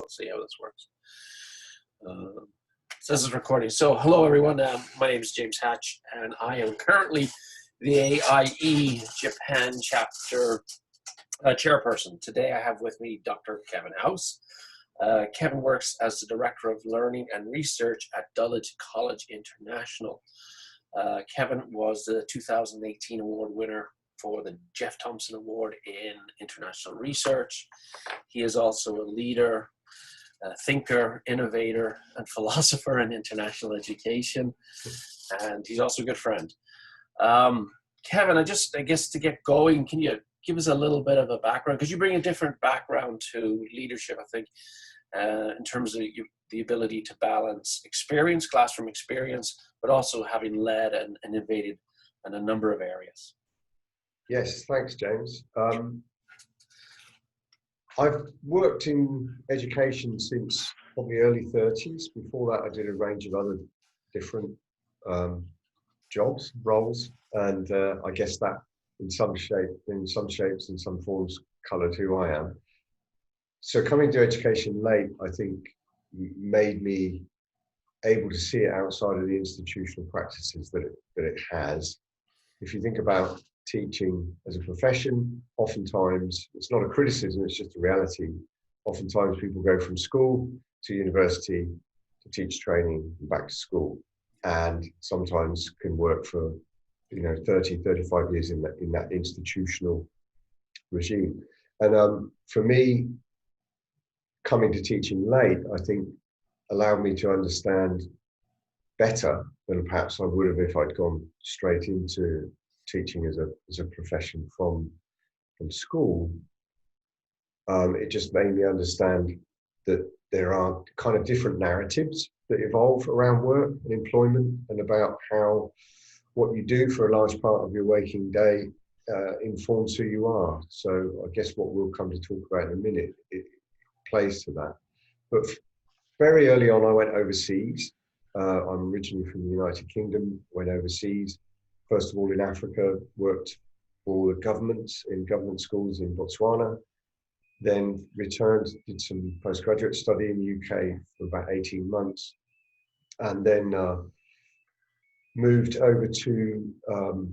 We'll see how this works. This is recording. So hello everyone, my name is James Hatch and I am currently the AIE Japan chapter chairperson. Today I have with me Dr. Kevin House. Kevin works as the Director of Learning and Research at Dulwich College International. Kevin was the 2018 award winner for the Jeff Thompson Award in International Research. He is also a leader, a thinker, innovator, and philosopher in international education, and he's also a good friend. Kevin, I guess to get going, can you give us a little bit of a background? Because you bring a different background to leadership, I think, in terms of the ability to balance experience, classroom experience, but also having led and innovated in a number of areas. Yes, thanks, James. I've worked in education since probably early 30s. Before that, I did a range of other different jobs, roles, and I guess that in some shapes and some forms coloured who I am. So coming to education late, I think, made me able to see it outside of the institutional practices that it has. If you think about teaching as a profession, oftentimes it's not a criticism, it's just a reality. Oftentimes people go from school to university to teach training and back to school, and sometimes can work for 30, 35 years in that institutional regime. And for me, coming to teaching late, I think allowed me to understand better than perhaps I would have if I'd gone straight into teaching as a profession from school. It just made me understand that there are kind of different narratives that evolve around work and employment, and about how what you do for a large part of your waking day informs who you are. So I guess what we'll come to talk about in a minute, it plays to that. But very early on, I went overseas. I'm originally from the United Kingdom, went overseas. First of all, in Africa, worked for the governments in government schools in Botswana, then returned, did some postgraduate study in the UK for about 18 months, and then moved over to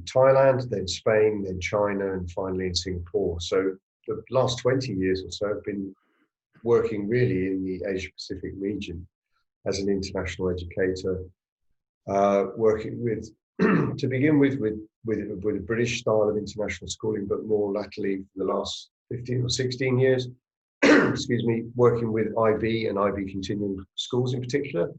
Thailand, then Spain, then China, and finally in Singapore. So the last 20 years or so I've been working really in the Asia-Pacific region as an international educator, working with to begin with a British style of international schooling, but more latterly for the last 15 or 16 years, excuse me, working with IB and IB continuing schools in particular.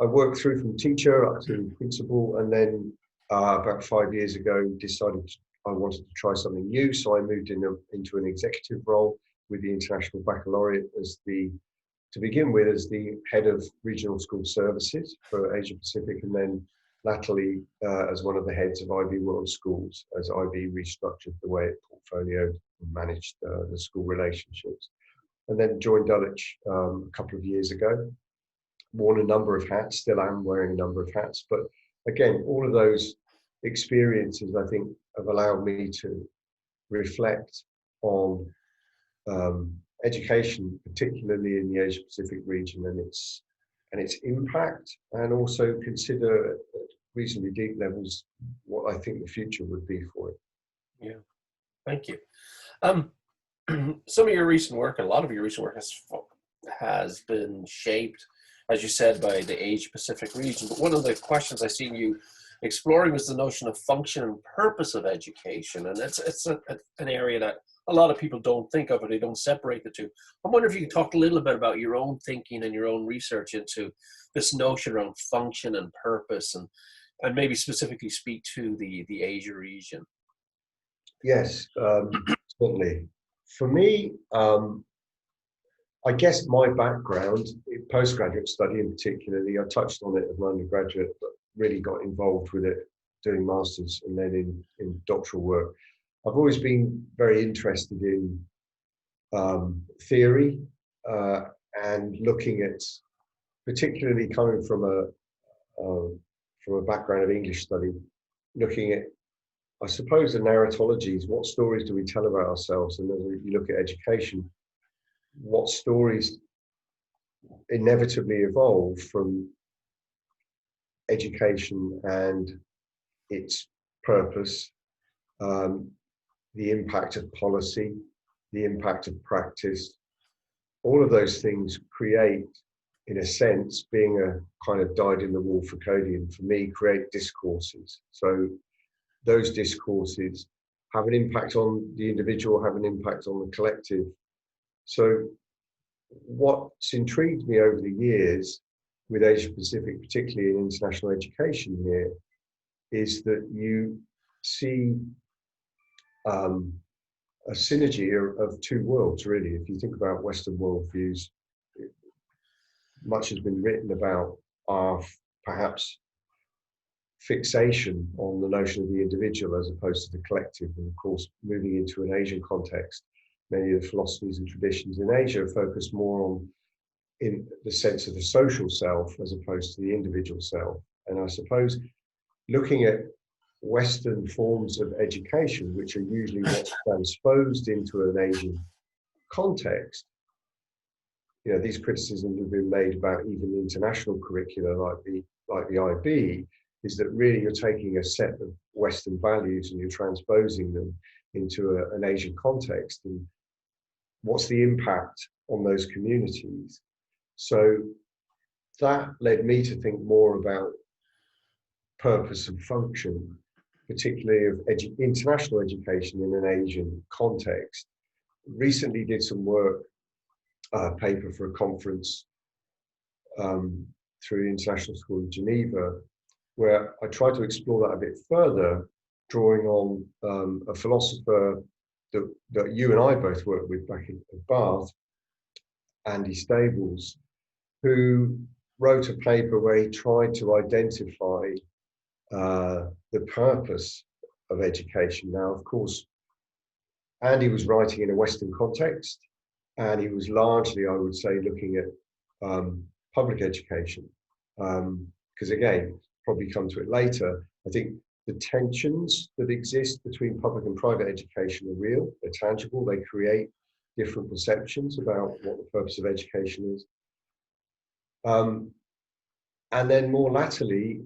I worked through from teacher up to principal, and then about 5 years ago decided I wanted to try something new, so I moved into an executive role with the International Baccalaureate to begin with as the head of regional school services for Asia Pacific, and then latterly as one of the heads of IB World Schools, as IB restructured the way it portfolioed and managed the school relationships. And then joined Dulwich a couple of years ago, worn a number of hats, still am wearing a number of hats, but again, all of those experiences, I think, have allowed me to reflect on education, particularly in the Asia Pacific region, and its impact, and also consider at reasonably deep levels what I think the future would be for it. Yeah, thank you. Some of your recent work, a lot of your recent work has been shaped, as you said, by the Asia Pacific region. But one of the questions I seen you exploring was the notion of function and purpose of education, and it's an area that a lot of people don't think of, or they don't separate the two. I wonder if you could talk a little bit about your own thinking and your own research into this notion around function and purpose, and maybe specifically speak to the Asia region. Yes, certainly. For me, I guess my background, in postgraduate study in particularly, I touched on it as an undergraduate, but really got involved with it doing masters and then in doctoral work. I've always been very interested in theory and looking at, particularly coming from a background of English study, looking at, I suppose, the narratologies. What stories do we tell about ourselves? And as you look at education, what stories inevitably evolve from education and its purpose, the impact of policy, the impact of practice. All of those things create, in a sense, being a kind of dyed-in-the-wool Foucauldian for me, create discourses. So those discourses have an impact on the individual, have an impact on the collective. So what's intrigued me over the years with Asia Pacific, particularly in international education here, is that you see a synergy of two worlds, really. If you think about Western worldviews, much has been written about our perhaps fixation on the notion of the individual as opposed to the collective. And of course, moving into an Asian context, many of the philosophies and traditions in Asia focus more on in the sense of the social self as opposed to the individual self. And I suppose looking at Western forms of education, which are usually what's transposed into an Asian context, you know, these criticisms have been made about even the international curricula like the IB, is that really you're taking a set of Western values and you're transposing them into an Asian context. And what's the impact on those communities? So that led me to think more about purpose and function, particularly of international education in an Asian context. Recently did some work, paper for a conference through the International School of Geneva, where I tried to explore that a bit further, drawing on a philosopher that you and I both worked with back at Bath, Andy Stables, who wrote a paper where he tried to identify the purpose of education. Now, of course, Andy was writing in a Western context, and he was largely, I would say, looking at public education. Because again, probably come to it later, I think the tensions that exist between public and private education are real, they're tangible, they create different perceptions about what the purpose of education is. And then more latterly,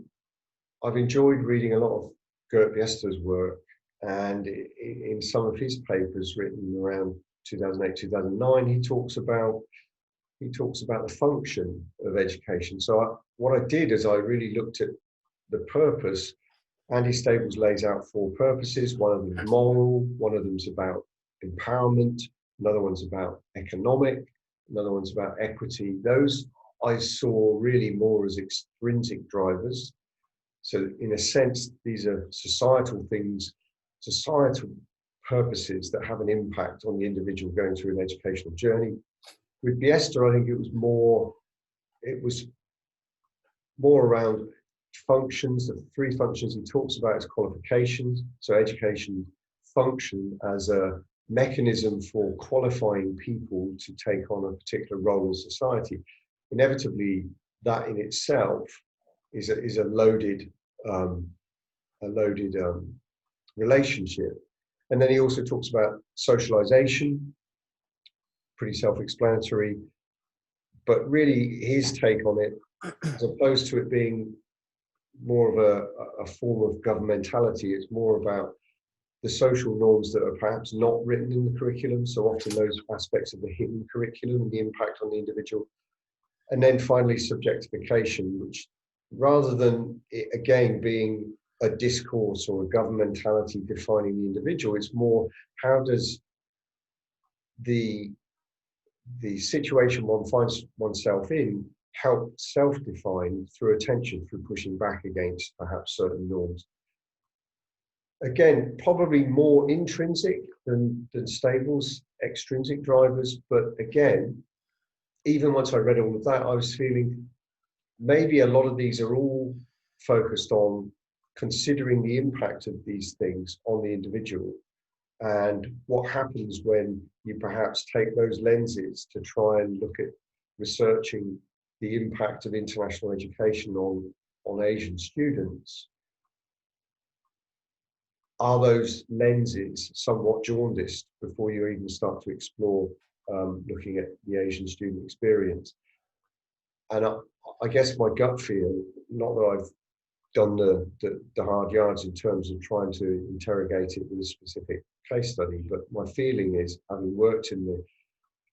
I've enjoyed reading a lot of Gert Biester's work, and in some of his papers written around 2008, 2009, he talks about the function of education. So what I did is I really looked at the purpose. Andy Stables lays out 4 purposes. One of them is moral, one of them is about empowerment, another one's about economic, another one's about equity. Those I saw really more as extrinsic drivers. So in a sense, these are societal things, societal purposes that have an impact on the individual going through an educational journey. With Biester, I think it was more around functions. The 3 functions he talks about as qualifications. So education function as a mechanism for qualifying people to take on a particular role in society. Inevitably, that in itself is a loaded relationship. And then he also talks about socialization, pretty self-explanatory, but really his take on it, as opposed to it being more of a form of governmentality, it's more about the social norms that are perhaps not written in the curriculum. So often those aspects of the hidden curriculum and the impact on the individual. And then finally, subjectification, which rather than it again being a discourse or a governmentality defining the individual, it's more how does the situation one finds oneself in help self-define through attention, through pushing back against perhaps certain norms. Again, probably more intrinsic than Stables' extrinsic drivers, but again, even once I read all of that, I was feeling maybe a lot of these are all focused on considering the impact of these things on the individual and what happens when you perhaps take those lenses to try and look at researching the impact of international education on Asian students. Are those lenses somewhat jaundiced before you even start to explore looking at the Asian student experience. And I guess my gut feel, not that I've done the hard yards in terms of trying to interrogate it with a specific case study, but my feeling is, having worked in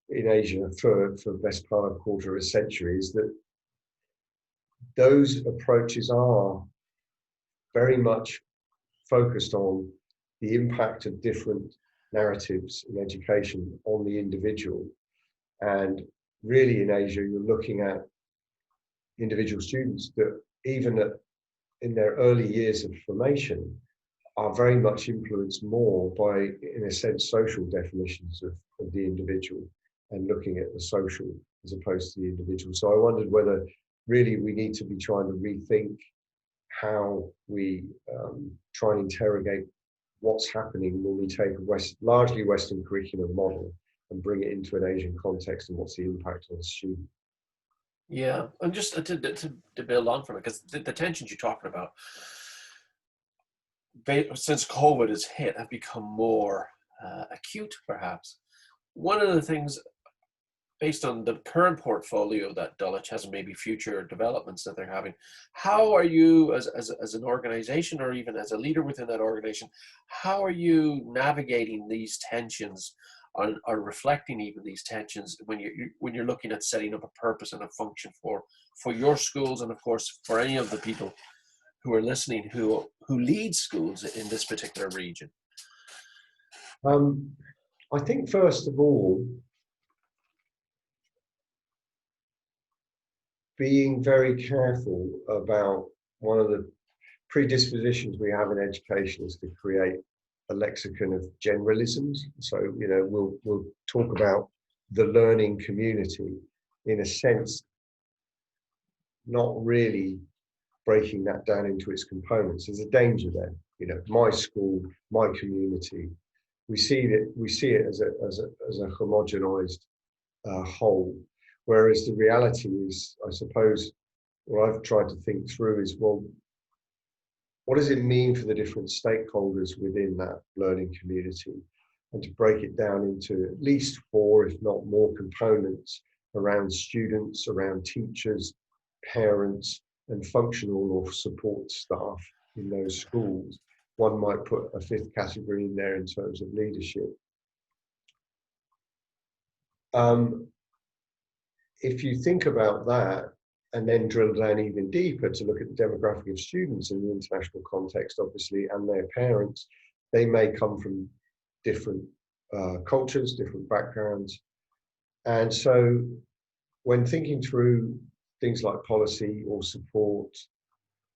Asia for the best part of a quarter of a century, is that those approaches are very much focused on the impact of different narratives in education on the individual. And really in Asia, you're looking at individual students that even in their early years of formation are very much influenced more by, in a sense, social definitions of the individual, and looking at the social as opposed to the individual. So I wondered whether really we need to be trying to rethink how we try and interrogate what's happening when we take a largely Western curriculum model and bring it into an Asian context, and what's the impact on the student. Yeah, and just to build on from it, because the tensions you're talking about, since COVID has hit, have become more acute, perhaps. One of the things, based on the current portfolio that Dulwich has, and maybe future developments that they're having, how are you, as an organization, or even as a leader within that organization, how are you navigating these tensions, or reflecting even these tensions when you're looking at setting up a purpose and a function for your schools, and of course for any of the people who are listening who lead schools in this particular region? I think first of all, being very careful about one of the predispositions we have in education is to create a lexicon of generalisms. So, you know, we'll talk about the learning community, in a sense, not really breaking that down into its components. There's a danger there. You know, my school, my community. We see it as a homogenized whole. Whereas the reality is, I suppose, what I've tried to think through is, well, what does it mean for the different stakeholders within that learning community? And to break it down into at least 4, if not more, components around students, around teachers, parents, and functional or support staff in those schools. One might put a 5th category in there in terms of leadership. If you think about that, and then drill down even deeper to look at the demographic of students in the international context, obviously, and their parents, they may come from different cultures, different backgrounds. And so when thinking through things like policy or support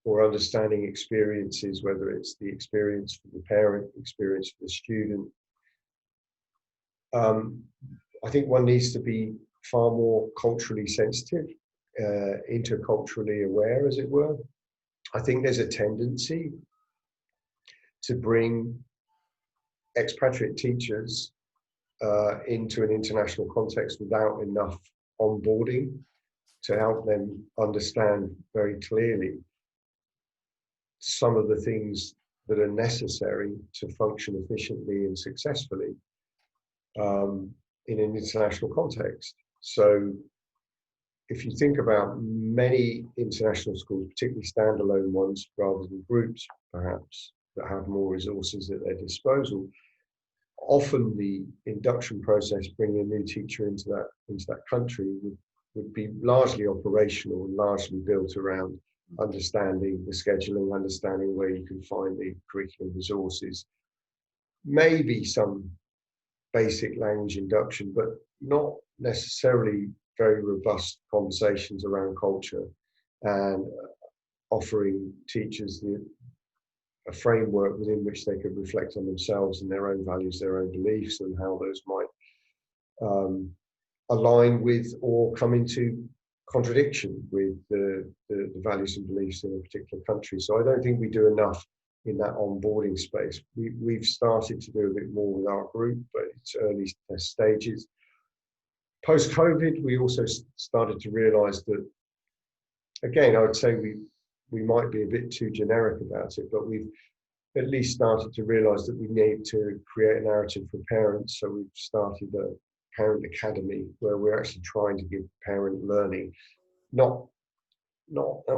or understanding experiences, whether it's the experience for the parent, experience for the student, I think one needs to be far more culturally sensitive, interculturally aware, as it were. I think there's a tendency to bring expatriate teachers into an international context without enough onboarding to help them understand very clearly some of the things that are necessary to function efficiently and successfully in an international context. So if you think about many international schools, particularly standalone ones rather than groups perhaps, that have more resources at their disposal, often the induction process, bringing a new teacher into that country, would be largely operational and largely built around understanding the scheduling, understanding where you can find the curriculum resources, maybe some basic language induction, but not necessarily very robust conversations around culture, and offering teachers a framework within which they could reflect on themselves and their own values, their own beliefs, and how those might align with or come into contradiction with the values and beliefs in a particular country. So I don't think we do enough in that onboarding space. We've started to do a bit more with our group, but it's early stages. Post-COVID, we also started to realize that, again, I would say we might be a bit too generic about it, but we've at least started to realize that we need to create a narrative for parents. So we've started parent academy, where we're actually trying to give parent learning, not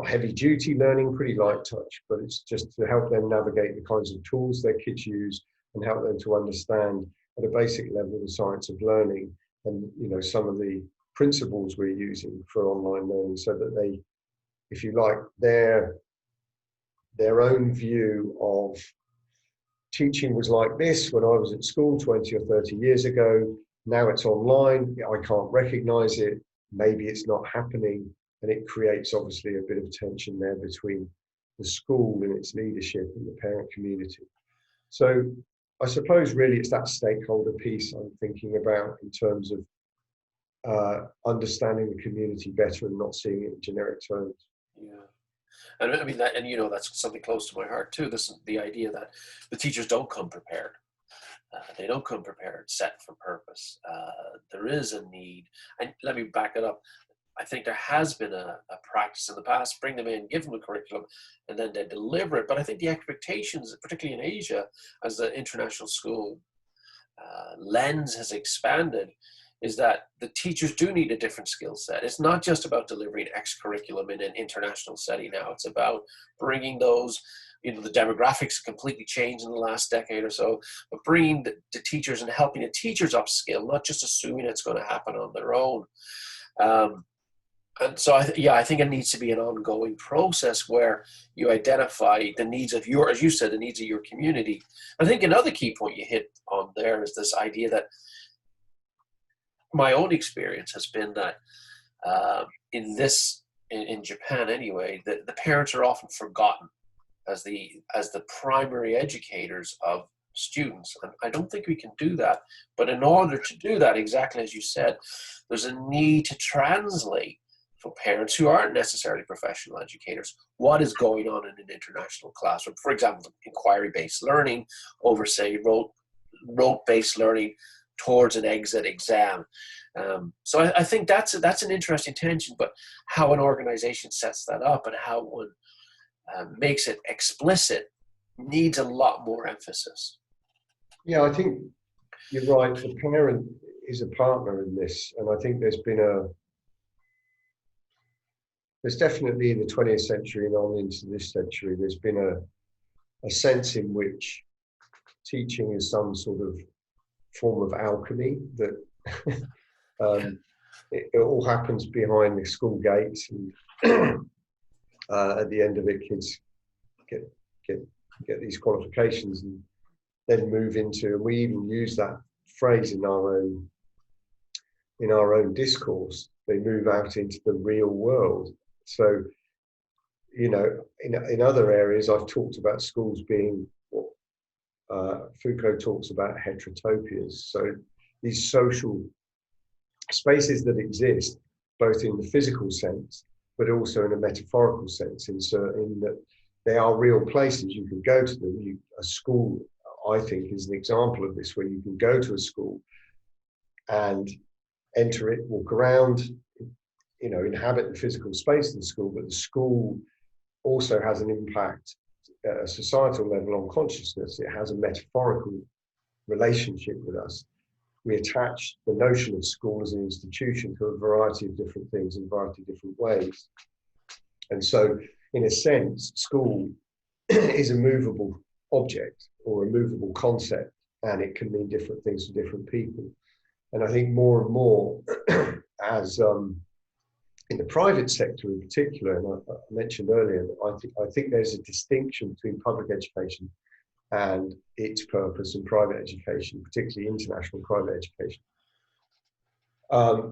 heavy duty learning, pretty light touch, but it's just to help them navigate the kinds of tools their kids use and help them to understand at a basic level the science of learning and, you know, some of the principles we're using for online learning, so that they, if you like, their own view of teaching was like this when I was at school 20 or 30 years ago. Now it's online. I can't recognize it. Maybe it's not happening. And it creates obviously a bit of tension there between the school and its leadership and the parent community. So I suppose really it's that stakeholder piece I'm thinking about in terms of understanding the community better and not seeing it in generic terms. Yeah. And I mean that, and you know, that's something close to my heart too. The idea that the teachers don't come prepared. They don't come prepared, set for purpose. There is a need, and let me back it up. I think there has been a practice in the past, bring them in, give them a curriculum, and then they deliver it. But I think the expectations, particularly in Asia, as the international school lens has expanded, is that the teachers do need a different skill set. It's not just about delivering X curriculum in an international setting now. It's about bringing those, you know, the demographics completely changed in the last decade or so, but bringing the teachers and helping the teachers upskill, not just assuming it's going to happen on their own. And so, I think it needs to be an ongoing process where you identify the needs of your, as you said, the needs of your community. I think another key point you hit on there is this idea that my own experience has been that in Japan anyway, the parents are often forgotten as the primary educators of students. And I don't think we can do that. But in order to do that, exactly as you said, there's a need to translate for parents who aren't necessarily professional educators what is going on in an international classroom. For example, inquiry-based learning over, say, rote-based learning towards an exit exam. So I think that's an interesting tension, but how an organization sets that up and how one makes it explicit needs a lot more emphasis. Yeah, I think you're right. The parent is a partner in this, and I think there's definitely in the 20th century and on into this century, there's been a sense in which teaching is some sort of form of alchemy, that it all happens behind the school gates, and at the end of it, kids get these qualifications and then move into, and we even use that phrase in our own discourse, they move out into the real world. So, you know, in other areas, I've talked about schools being what Foucault talks about heterotopias. So these social spaces that exist, both in the physical sense, but also in a metaphorical sense, in that they are real places. You can go to them. A school, I think, is an example of this, where you can go to a school and enter it, walk around, you know, inhabit the physical space of the school, but the school also has an impact at a societal level on consciousness. It has a metaphorical relationship with us. We attach the notion of school as an institution to a variety of different things in a variety of different ways. And so, in a sense, school is a movable object or a movable concept, and it can mean different things to different people. And I think more and more, as in the private sector in particular, and I mentioned earlier, I think there's a distinction between public education and its purpose and private education, particularly international private education,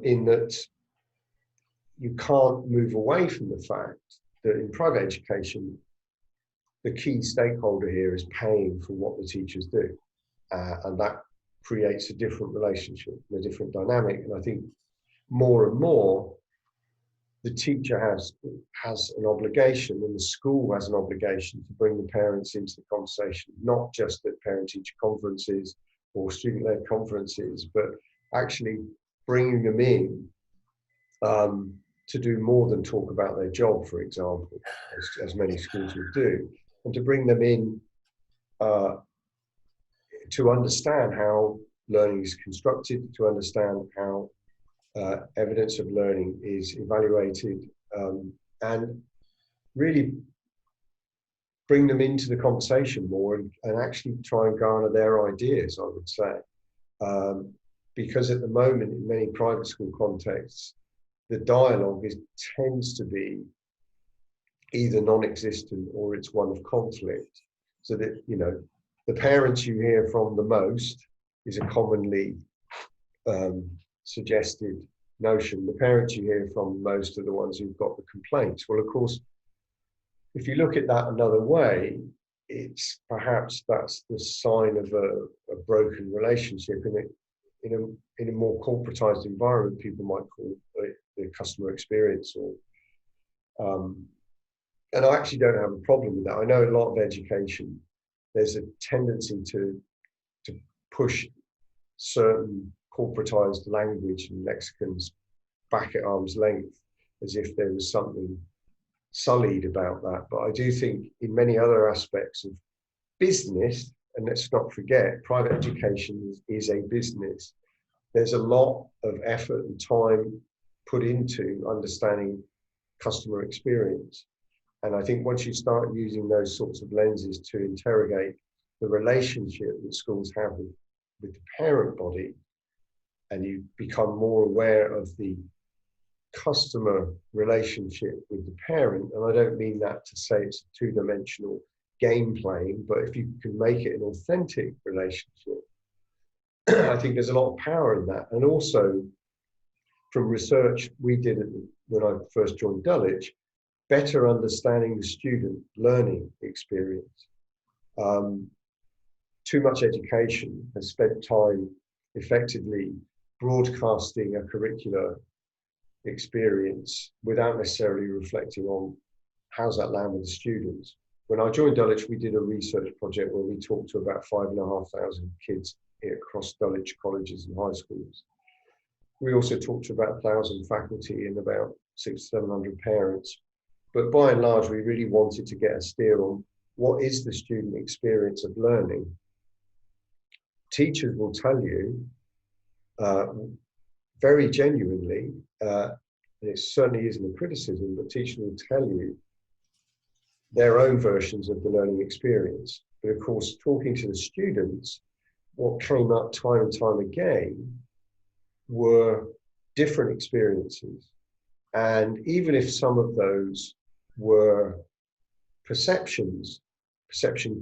in that you can't move away from the fact that in private education, the key stakeholder here is paying for what the teachers do. And that creates a different relationship, a different dynamic. And I think more and more, the teacher has an obligation, and the school has an obligation to bring the parents into the conversation, not just at parent-teacher conferences or student-led conferences, but actually bringing them in to do more than talk about their job, for example, as many schools would do, and to bring them in to understand how learning is constructed, to understand how evidence of learning is evaluated, and really bring them into the conversation more and actually try and garner their ideas, I would say. Because at the moment, in many private school contexts, the dialogue tends to be either non-existent or it's one of conflict. So that, you know, the parents you hear from the most is a commonly suggested notion. The parents you hear from most are the ones who've got the complaints. Well, of course, if you look at that another way, it's perhaps that's the sign of a broken relationship. In a more corporatized environment, people might call it the customer experience, or and I actually don't have a problem with that. I know a lot of education, there's a tendency to push certain corporatized language and lexicons back at arm's length, as if there was something sullied about that. But I do think in many other aspects of business, and let's not forget, private education is a business. There's a lot of effort and time put into understanding customer experience. And I think once you start using those sorts of lenses to interrogate the relationship that schools have with the parent body, and you become more aware of the customer relationship with the parent, and I don't mean that to say it's a two-dimensional game playing, but if you can make it an authentic relationship, I think there's a lot of power in that. And also, from research we did when I first joined Dulwich, better understanding the student learning experience. Too much education has spent time effectively broadcasting a curricular experience without necessarily reflecting on how's that land with the students. When I joined Dulwich, we did a research project where we talked to about 5,500 kids across Dulwich colleges and high schools. We also talked to about 1,000 faculty and about 600-700 parents. But by and large, we really wanted to get a steer on what is the student experience of learning. Teachers will tell you very genuinely, and it certainly isn't a criticism, but teachers will tell you their own versions of the learning experience. But of course, talking to the students, what came up time and time again were different experiences. And even if some of those were perception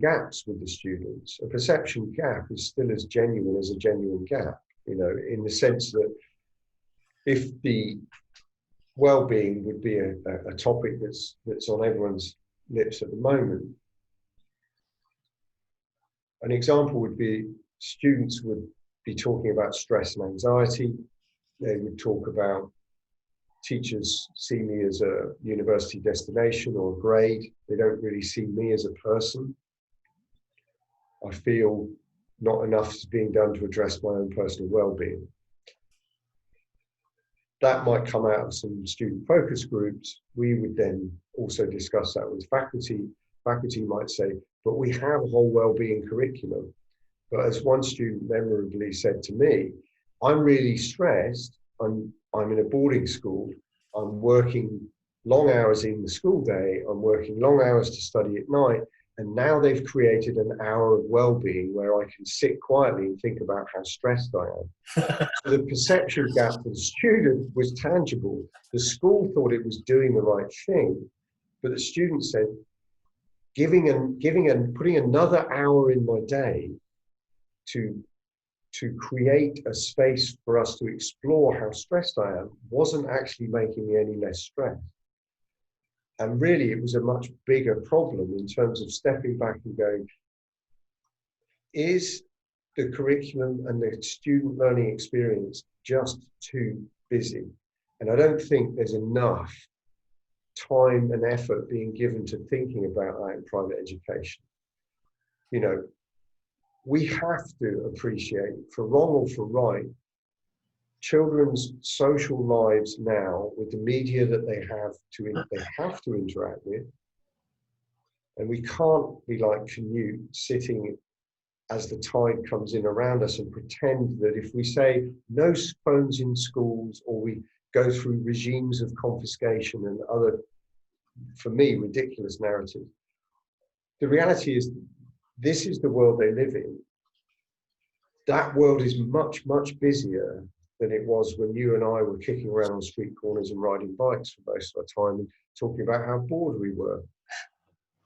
gaps with the students, a perception gap is still as genuine as a genuine gap, you know, in the sense that if the well-being would be a topic that's on everyone's lips at the moment, an example would be students would be talking about stress and anxiety. They would talk about teachers see me as a university destination or a grade. They don't really see me as a person. I feel not enough is being done to address my own personal well-being. That might come out of some student focus groups. We would then also discuss that with faculty. Faculty might say, but we have a whole well-being curriculum. But as one student memorably said to me, I'm really stressed. I'm in a boarding school. I'm working long hours in the school day. I'm working long hours to study at night. And now they've created an hour of well-being where I can sit quietly and think about how stressed I am. So the perception gap for the student was tangible. The school thought it was doing the right thing, but the student said, putting another hour in my day to create a space for us to explore how stressed I am wasn't actually making me any less stressed. And really, it was a much bigger problem in terms of stepping back and going, is the curriculum and the student learning experience just too busy? And I don't think there's enough time and effort being given to thinking about that in private education. You know, we have to appreciate, for wrong or for right, children's social lives now with the media that they have to interact with, and we can't be like Canute sitting as the tide comes in around us and pretend that if we say no phones in schools, or we go through regimes of confiscation and other, for me, ridiculous narratives. The reality is, this is the world they live in. That world is much, much busier than it was when you and I were kicking around on street corners and riding bikes for most of our time and talking about how bored we were.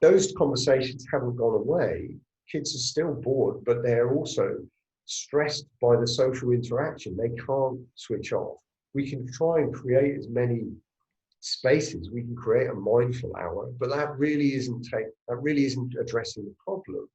Those conversations haven't gone away. Kids are still bored, but they're also stressed by the social interaction. They can't switch off. We can try and create as many spaces. We can create a mindful hour, but that really isn't addressing the problem.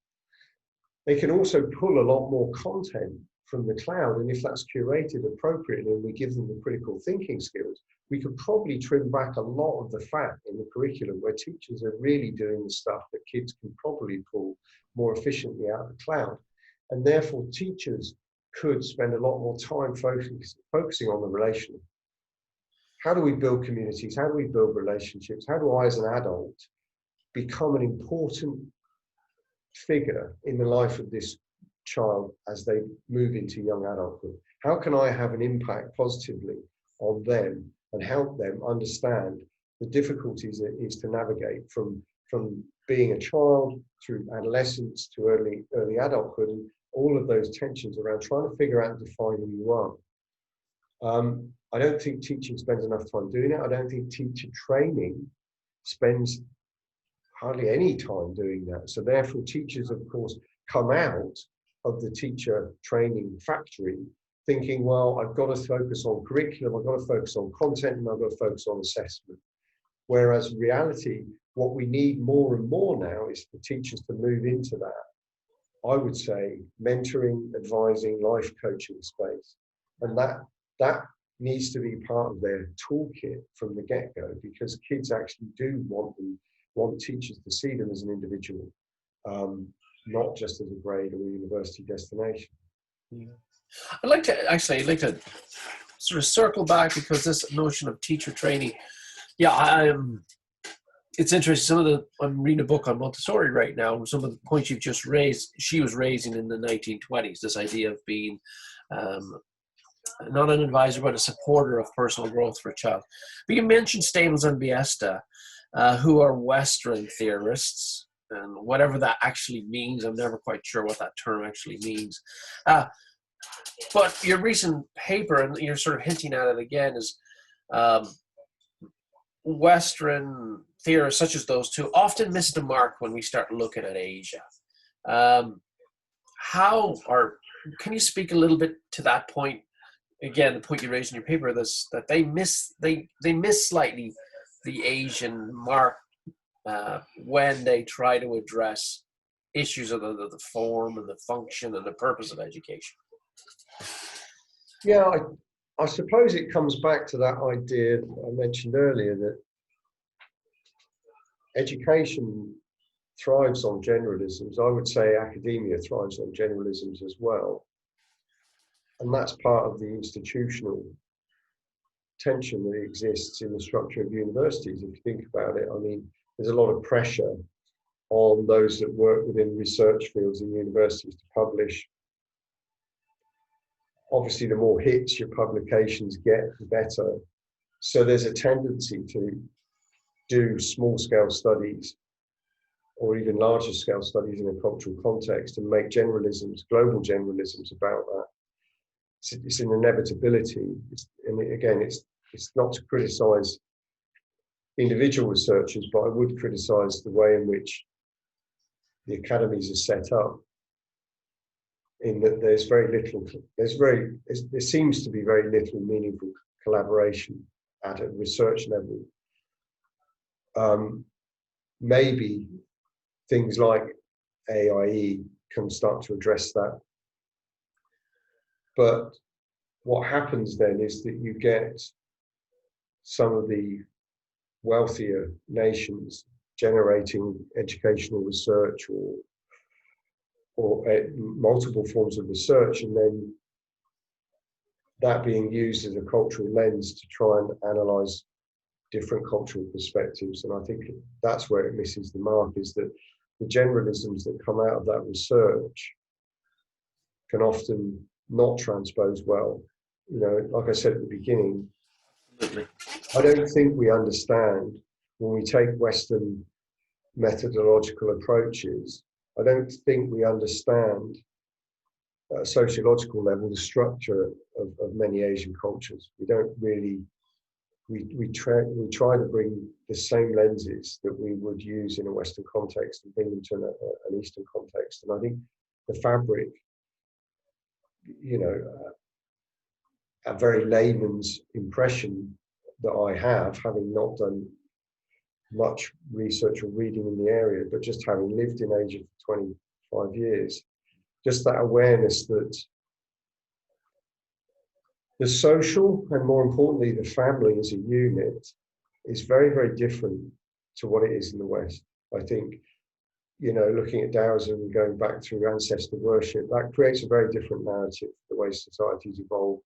They can also pull a lot more content from the cloud, and if that's curated appropriately and we give them the critical thinking skills, we could probably trim back a lot of the fat in the curriculum, where teachers are really doing the stuff that kids can probably pull more efficiently out of the cloud. And therefore, teachers could spend a lot more time focusing on the relational. How do we build communities? How do we build relationships? How do I, as an adult, become an important figure in the life of this child as they move into young adulthood? How can I have an impact positively on them and help them understand the difficulties it is to navigate from being a child through adolescence to early adulthood, and all of those tensions around trying to figure out and define who you are. I don't think teaching spends enough time doing it. I don't think teacher training spends hardly any time doing that. So therefore, teachers, of course, come out of the teacher training factory thinking, well, I've got to focus on curriculum, I've got to focus on content, and I've got to focus on assessment. Whereas reality, what we need more and more now is for teachers to move into that, I would say, mentoring, advising, life coaching space. And that needs to be part of their toolkit from the get-go, because kids actually do want teachers to see them as an individual, not just as a grade or a university destination. Yeah. I'd like to sort of circle back, because this notion of teacher training, it's interesting. I'm reading a book on Montessori right now. Some of the points you've just raised, she was raising in the 1920s, this idea of being not an advisor, but a supporter of personal growth for a child. But you mentioned Stables and Biesta, who are Western theorists, and whatever that actually means, I'm never quite sure what that term actually means. But your recent paper, and you're sort of hinting at it again, is Western theorists such as those two often miss the mark when we start looking at Asia. Can you speak a little bit to that point? Again, the point you raised in your paper, that they miss slightly the Asian mark when they try to address issues of the form and the function and the purpose of education. Yeah, I suppose it comes back to that idea I mentioned earlier, that education thrives on generalisms. I would say academia thrives on generalisms as well. And that's part of the institutional tension that exists in the structure of universities. If you think about it, I mean, there's a lot of pressure on those that work within research fields in universities to publish. Obviously, the more hits your publications get, the better. So there's a tendency to do small-scale studies or even larger scale studies in a cultural context and make generalisms, global generalisms about that. It's an inevitability. It's not to criticize individual researchers, but I would criticize the way in which the academies are set up, in that there seems to be very little meaningful collaboration at a research level. Maybe things like AIE can start to address that. But what happens then is that you get some of the wealthier nations generating educational research or multiple forms of research, and then that being used as a cultural lens to try and analyze different cultural perspectives. And I think that's where it misses the mark, is that the generalisms that come out of that research can often not transpose well. You know, like I said at the beginning, Absolutely. I don't think we understand when we take Western methodological approaches. I don't think we understand at a sociological level the structure of many Asian cultures. We don't really. We try to bring the same lenses that we would use in a Western context and bring them to an Eastern context. And I think the fabric, you know, a very layman's impression that I have, having not done much research or reading in the area, but just having lived in Asia for 25 years, just that awareness that the social and more importantly, the family as a unit is very, very different to what it is in the West. I think, you know, looking at Taoism and going back through ancestor worship, that creates a very different narrative, the way societies evolve.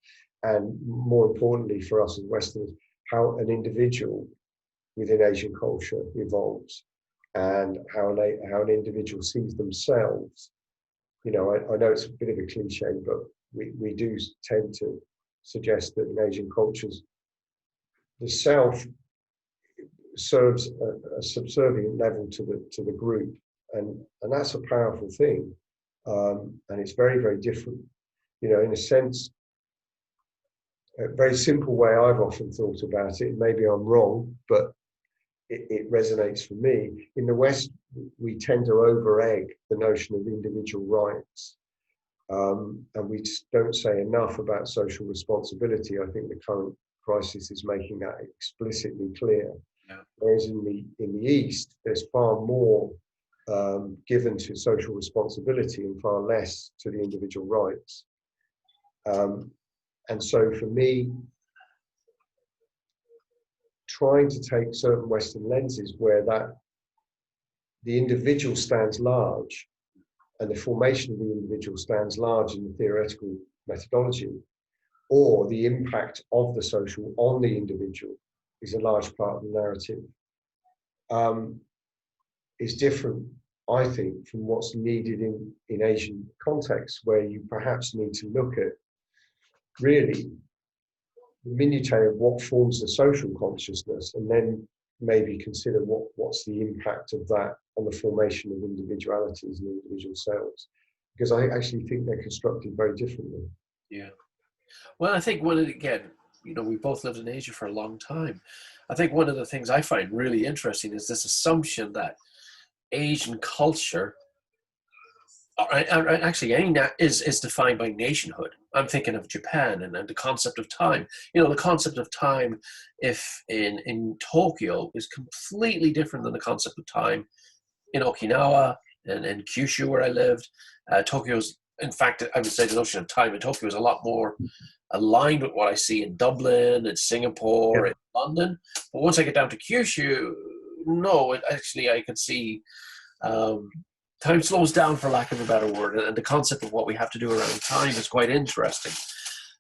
And more importantly for us as Westerners, how an individual within Asian culture evolves and how an individual sees themselves. You know, I know it's a bit of a cliche, but we do tend to suggest that in Asian cultures, the self serves a subservient level to the group, and that's a powerful thing, and it's very, very different. You know, in a sense, a very simple way I've often thought about it. Maybe I'm wrong, but it resonates for me. In the West, we tend to over-egg the notion of individual rights. And we don't say enough about social responsibility. I think the current crisis is making that explicitly clear. Yeah. Whereas in the East, there's far more given to social responsibility and far less to the individual rights. And so for me, trying to take certain Western lenses where the individual stands large and the formation of the individual stands large in the theoretical methodology, or the impact of the social on the individual is a large part of the narrative, is different, I think, from what's needed in Asian contexts, where you perhaps need to look at really the minutiae of what forms the social consciousness, and then maybe consider what's the impact of that on the formation of individualities and individual selves, because I actually think they're constructed very differently. Yeah. Well, I think again, you know, we both lived in Asia for a long time. I think one of the things I find really interesting is this assumption that Asian culture, actually, is defined by nationhood. I'm thinking of Japan and the concept of time. You know, the concept of time, if in Tokyo, is completely different than the concept of time in Okinawa and Kyushu, where I lived. Tokyo's, in fact, I would say the notion of time in Tokyo is a lot more aligned with what I see in Dublin and Singapore and London. But once I get down to Kyushu, no, I could see time slows down, for lack of a better word, and the concept of what we have to do around time is quite interesting.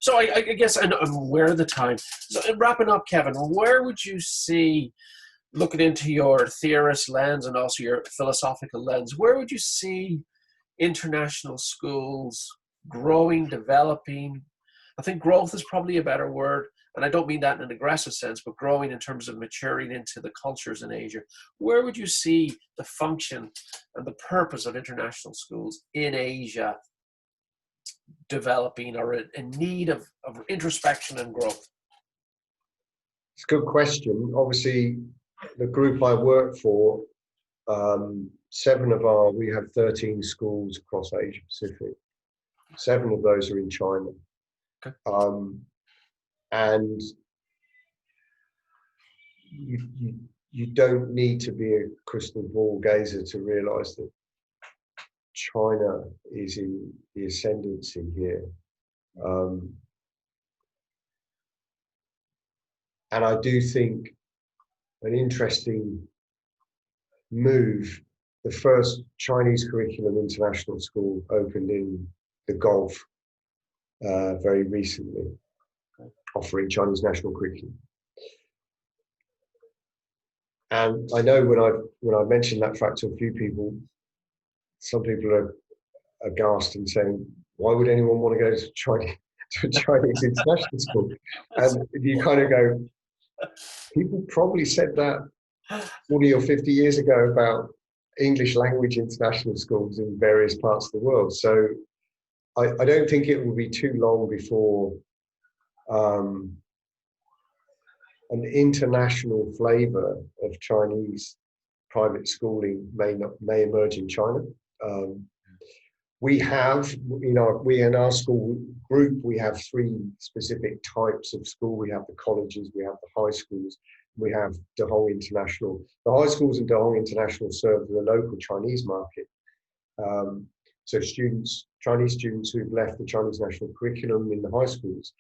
So I guess I'm aware of the time. So wrapping up, Kevin, where would you see, looking into your theorist lens and also your philosophical lens, where would you see international schools growing, developing? I think growth is probably a better word, and I don't mean that in an aggressive sense, but growing in terms of maturing into the cultures in Asia. Where would you see the function and the purpose of international schools in Asia developing, or in need of introspection and growth? It's a good question. Obviously, the group I work for, we have 13 schools across Asia Pacific. 7 of those are in China. Okay. And you don't need to be a crystal ball gazer to realize that China is in the ascendancy here. And I do think an interesting move, the first Chinese curriculum international school opened in the Gulf very recently, offering Chinese national curriculum. And I know when I mentioned that fact to a few people, some people are aghast and saying, why would anyone want to go to to a Chinese international school? And you kind of go, people probably said that 40 or 50 years ago about English language international schools in various parts of the world. So I don't think it will be too long before an international flavor of Chinese private schooling may emerge in China. We have, we in our school group, we have three specific types of school. We have the colleges, we have the high schools, we have Dehong International. The high schools and Dehong International serve the local Chinese market. So Chinese students who've left the Chinese national curriculum in the high schools,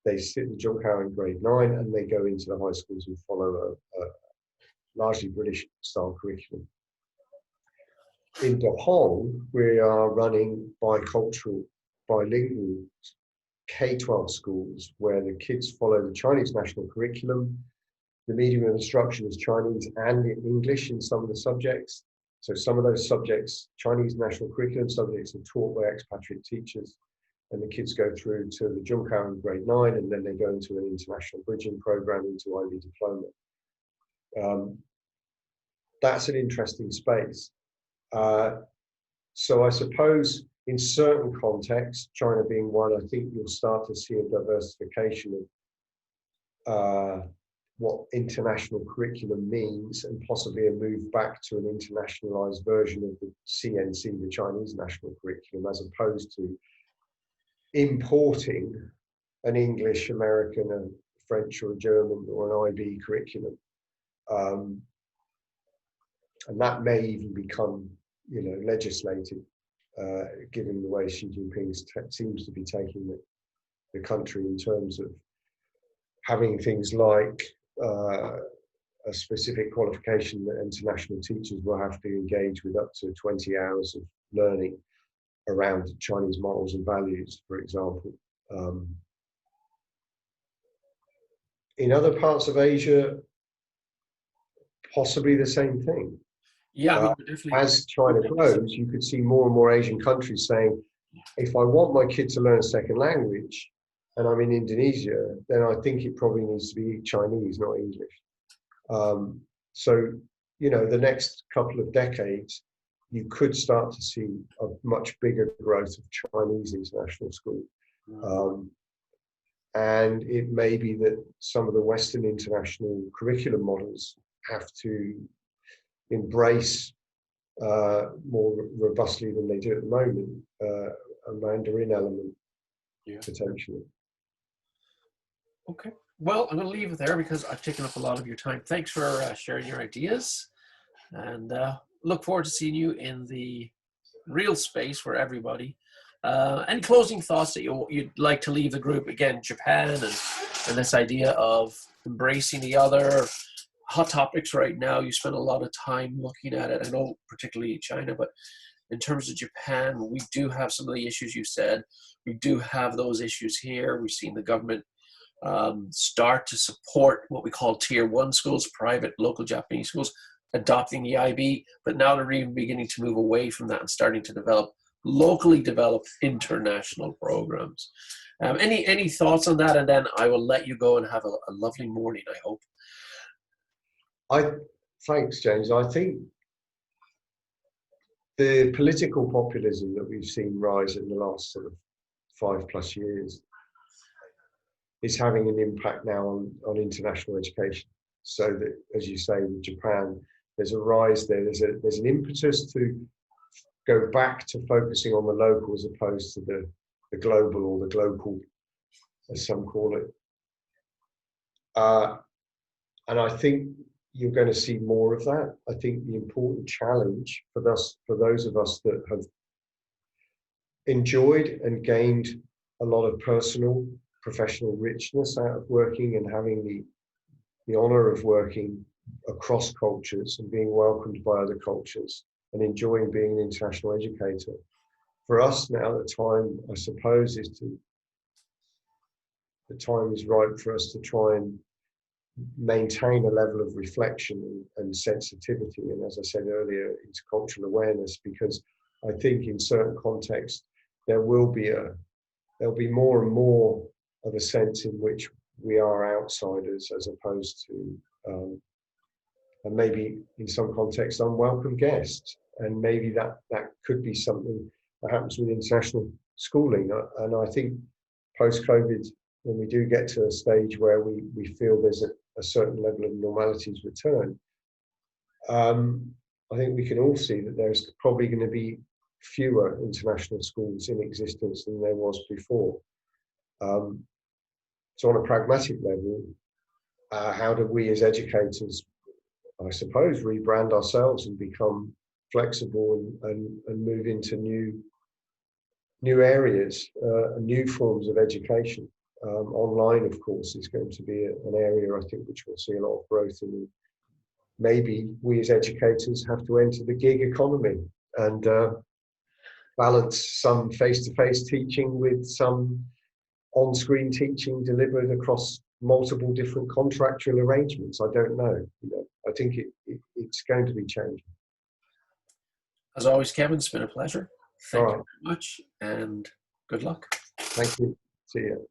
they sit the Zhonghao in grade 9 and they go into the high schools and follow a largely British style curriculum. In Dehong, we are running bicultural, bilingual K-12 schools where the kids follow the Chinese national curriculum. The medium of instruction is Chinese and English in some of the subjects. So some of those subjects, Chinese national curriculum subjects, are taught by expatriate teachers. And the kids go through to the Zhonghao in grade 9, and then they go into an international bridging program into IB diploma. That's an interesting space. So I suppose in certain contexts, China being one, I think you'll start to see a diversification of what international curriculum means, and possibly a move back to an internationalized version of the CNC, the Chinese national curriculum, as opposed to importing an English, American, a French or a German or an IB curriculum. And that may even become, legislated, given the way Xi Jinping seems to be taking the country in terms of having things like a specific qualification that international teachers will have to engage with up to 20 hours of learning around Chinese morals and values, for example. In other parts of Asia, possibly the same thing. Yeah, definitely. As China grows, you could see more and more Asian countries saying, if I want my kid to learn a second language and I'm in Indonesia, then I think it probably needs to be Chinese, not English. So, the next couple of decades, you could start to see a much bigger growth of Chinese international school. And it may be that some of the Western international curriculum models have to embrace more robustly than they do at the moment, a Mandarin element, potentially. Okay. Well, I'm going to leave it there because I've taken up a lot of your time. Thanks for sharing your ideas, and look forward to seeing you in the real space for everybody. Any closing thoughts that you'd like to leave the group? Again, Japan and this idea of embracing the other. Hot topics right now. You spend a lot of time looking at it. I know particularly China, but in terms of Japan, we do have some of the issues you said. We do have those issues here. We've seen the government start to support what we call tier 1 schools, private local Japanese schools, adopting the IB, but now they're even beginning to move away from that and starting to develop locally developed international programs. Any thoughts on that? And then I will let you go and have a lovely morning, I hope. Thanks, James. I think the political populism that we've seen rise in the last sort of 5+ years is having an impact now on international education. So that, as you say, in Japan, there's a rise there. There's an impetus to go back to focusing on the local as opposed to the global or the global, as some call it. And I think you're going to see more of that. I think the important challenge for those of us that have enjoyed and gained a lot of personal, professional richness out of working and having the honor of working across cultures and being welcomed by other cultures and enjoying being an international educator. For us now, the time, I suppose, the time is ripe for us to try and maintain a level of reflection and sensitivity, and as I said earlier, it's cultural awareness, because I think in certain contexts there'll be more and more of a sense in which we are outsiders as opposed to, and maybe in some contexts, unwelcome guests. And maybe that could be something that happens with international schooling. And I think post-COVID, when we do get to a stage where we feel there's a certain level of normality's return, I think we can all see that there's probably going to be fewer international schools in existence than there was before. So on a pragmatic level, how do we as educators, I suppose, rebrand ourselves and become flexible and move into new areas, new forms of education? Online, of course, is going to be an area, I think, which we'll see a lot of growth in. Maybe we as educators have to enter the gig economy and balance some face-to-face teaching with some on-screen teaching delivered across multiple different contractual arrangements. I don't know. I think it's going to be changing. As always, Kevin, it's been a pleasure. Thank All right. you very much, and good luck. Thank you. See you.